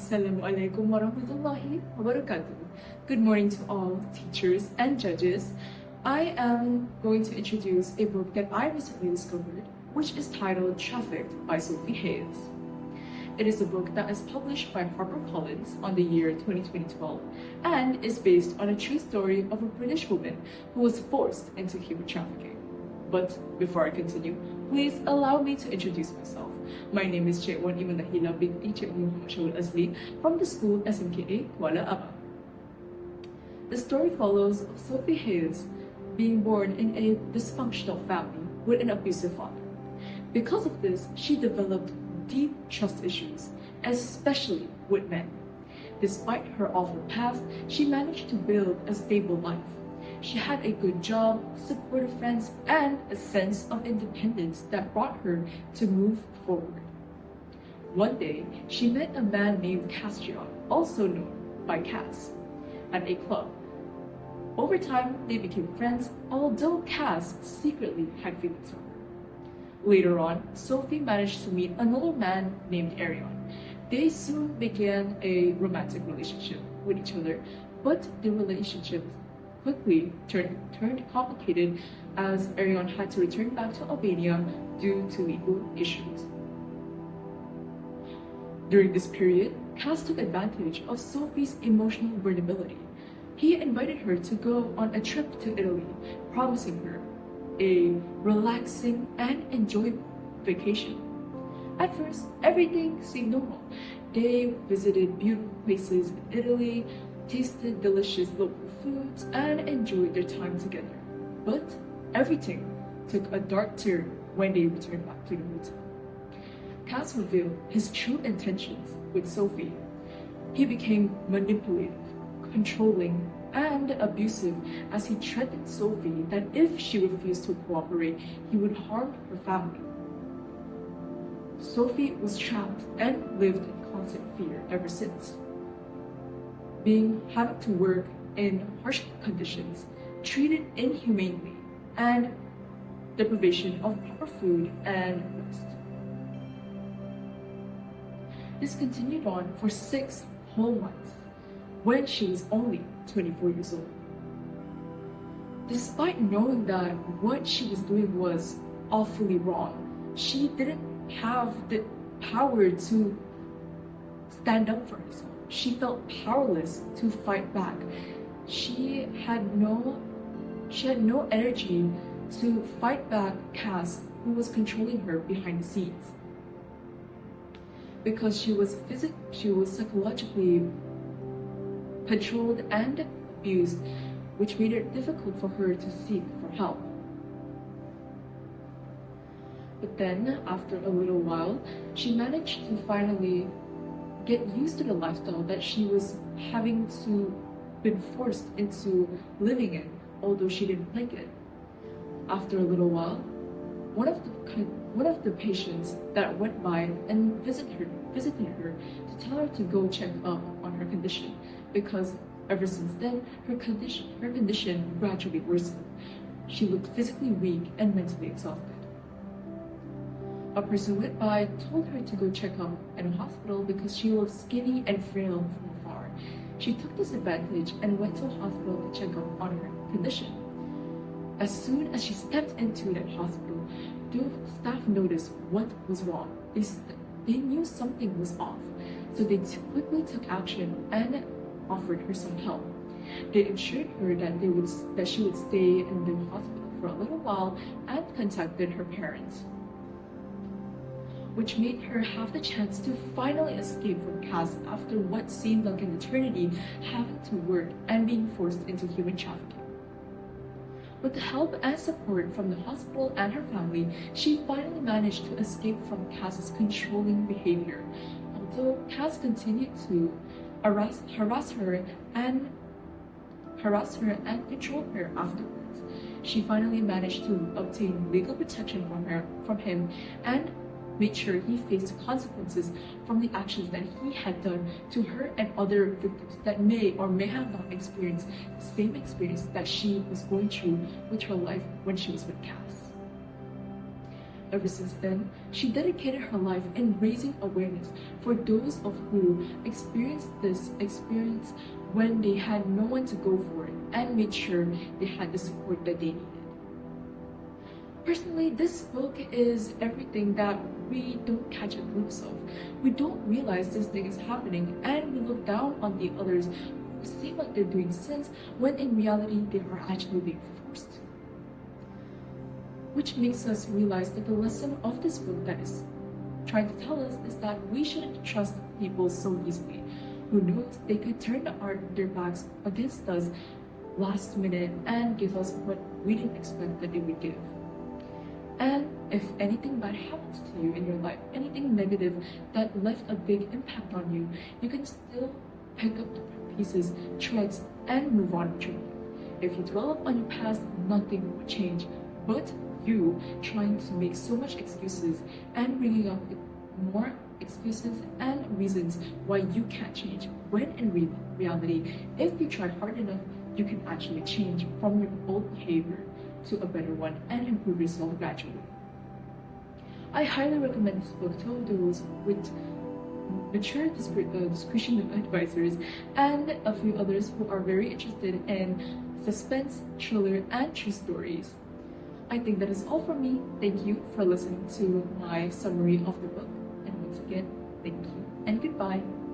Assalamualaikum warahmatullahi wabarakatuh. Good morning to all teachers and judges. I am going to introduce a book that I recently discovered, which is titled Trafficked by Sophie Hayes. It is a book that is published by HarperCollins on the year 2012 and is based on a true story of a British woman who was forced into human trafficking. But before I continue, please allow me to introduce myself. My name is Iman Nahilah binti Syawal Azli from the school SMKA Kuala, Abang. The story follows of Sophie Hayes being born in a dysfunctional family with an abusive father. Because of this, she developed deep trust issues, especially with men. Despite her awful past, she managed to build a stable life. She had a good job, supportive friends, and a sense of independence that brought her to move forward. One day, she met a man named Castriot, also known by Cass, at a club. Over time, they became friends, although Cass secretly had feelings for her. Later on, Sophie managed to meet another man named Arion. They soon began a romantic relationship with each other, but the relationship quickly turned complicated as Arion had to return back to Albania due to legal issues. During this period, Cass took advantage of Sophie's emotional vulnerability. He invited her to go on a trip to Italy, promising her a relaxing and enjoyable vacation. At first, everything seemed normal. They visited beautiful places in Italy, tasted delicious local foods, and enjoyed their time together. But everything took a dark turn when they returned back to the hotel. Cass revealed his true intentions with Sophie. He became manipulative, controlling, and abusive as he threatened Sophie that if she refused to cooperate, he would harm her family. Sophie was trapped and lived in constant fear ever since. Having to work in harsh conditions, treated inhumanely, and deprivation of proper food and rest. This continued on for 6 whole months, when she was only 24 years old. Despite knowing that what she was doing was awfully wrong, she didn't have the power to stand up for herself. She felt powerless to fight back. She had no energy to fight back Cass, who was controlling her behind the scenes. Because she was psychologically controlled and abused, which made it difficult for her to seek for help. But then, after a little while, she managed to finally get used to the lifestyle that she was having to been forced into living in, although she didn't like it. After a little while, one of the patients that went by and visited her to tell her to go check up on her condition, because ever since then, her condition gradually worsened. She looked physically weak and mentally exhausted. A person went by, told her to go check up in a hospital because she looked skinny and frail from afar. She took this advantage and went to a hospital to check up on her condition. As soon as she stepped into that hospital, the staff noticed what was wrong. They knew something was off, so they quickly took action and offered her some help. They assured her that she would stay in the hospital for a little while and contacted her parents, which made her have the chance to finally escape from Cass after what seemed like an eternity, having to work and being forced into human trafficking. With the help and support from the hospital and her family, she finally managed to escape from Cass's controlling behavior. Although Cass continued to harass her and control her afterwards, she finally managed to obtain legal protection from him and made sure he faced consequences from the actions that he had done to her and other victims that may or may have not experienced the same experience that she was going through with her life when she was with Cass. Ever since then, she dedicated her life in raising awareness for those of who experienced this experience when they had no one to go for it and made sure they had the support that they needed. Personally, this book is everything that we don't catch a glimpse of. We don't realize this thing is happening and we look down on the others who seem like they're doing sins when in reality they are actually being forced to. Which makes us realize that the lesson of this book that is trying to tell us is that we shouldn't trust people so easily. Who knows, they could turn their backs against us last minute and give us what we didn't expect that they would give. And if anything bad happens to you in your life, anything negative that left a big impact on you, you can still pick up the pieces, shreds, and move on with your life. If you dwell up on your past, nothing will change, but you trying to make so much excuses and bringing up more excuses and reasons why you can't change, when in reality, if you try hard enough, you can actually change from your old behavior to a better one and improve yourself gradually. I highly recommend this book to those with mature discretion advisors and a few others who are very interested in suspense, thriller, and true stories. I think that is all from me. Thank you for listening to my summary of the book. And once again, thank you and goodbye.